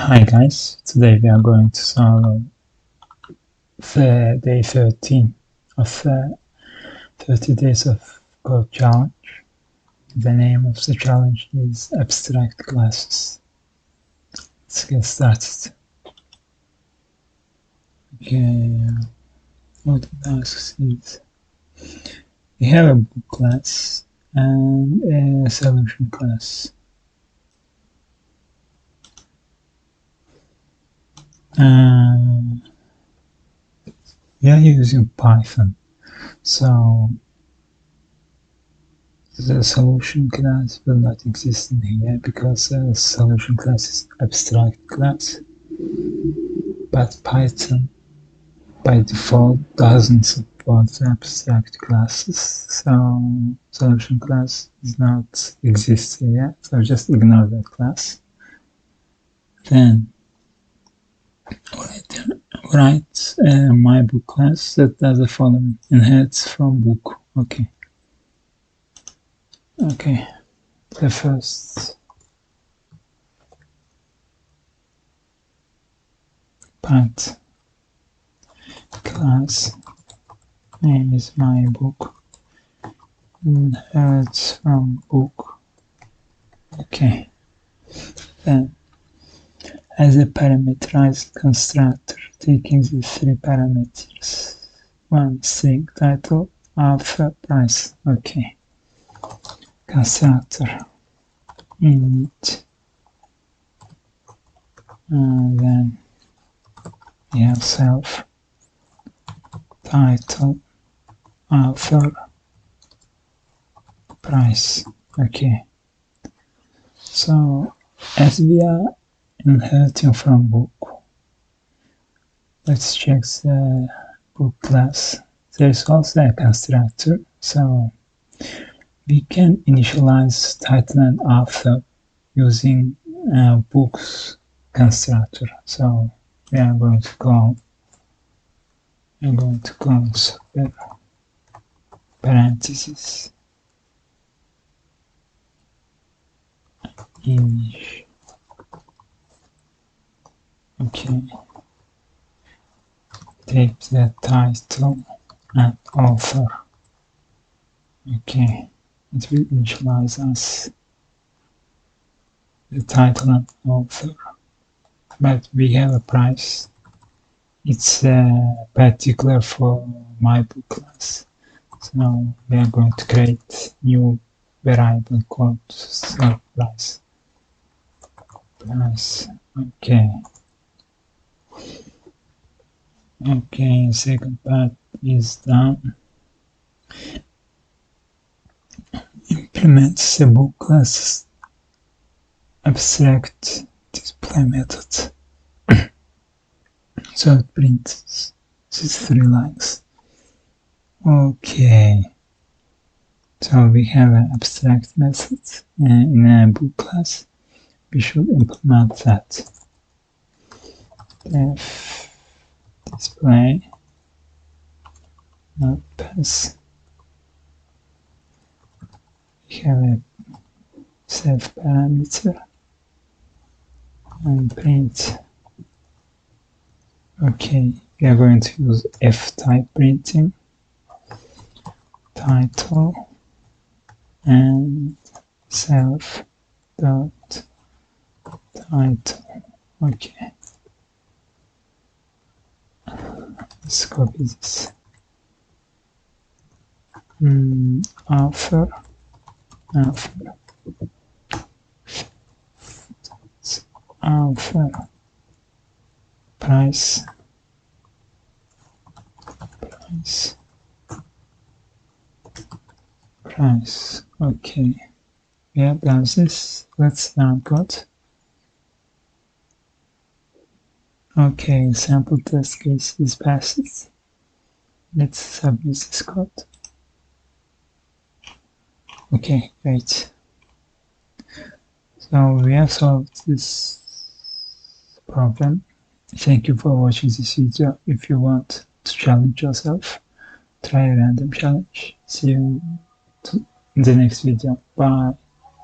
Hi guys, today we are going to solve the day 13 of 30 days of code challenge. The name of the challenge is abstract classes. Let's get started. Okay, what it asks is we have a book class and a solution class. We are using Python, so the solution class will not exist in here because the solution class is abstract class, but Python by default doesn't support abstract classes, so solution class is not existing yet, so just ignore that class. Then write my book class that does the following: inherits from book. Okay, the first part class name is my book, inherits from book. Okay, then as a parameterized constructor, taking the three parameters: one string title, author, price. Okay, constructor init, and then we have self, title, author, price. Okay, so as we are inheriting from book, let's check the book class. There's also a constructor, so we can initialize title and author using books constructor. So we are going to call super parentheses init. Okay, take the title and author. Okay, it will initialize us the title and author, but we have a price. It's particular for my book class, so we are going to create new variable called price. Okay, second part is done. Implement the book class abstract display method. So it prints these three lines. Okay, so we have an abstract method in a book class. We should implement that. Def display not pass. We have a self parameter and print. Okay, we are going to use F-type printing, title and self dot title. Okay, let's copy this. Author price. Okay, yeah, that's this. Let's run code. Okay, sample test case is passed. Let's submit this code. Okay, great. So we have solved this problem. Thank you for watching this video. If you want to challenge yourself, try a random challenge. See you in the next video. Bye.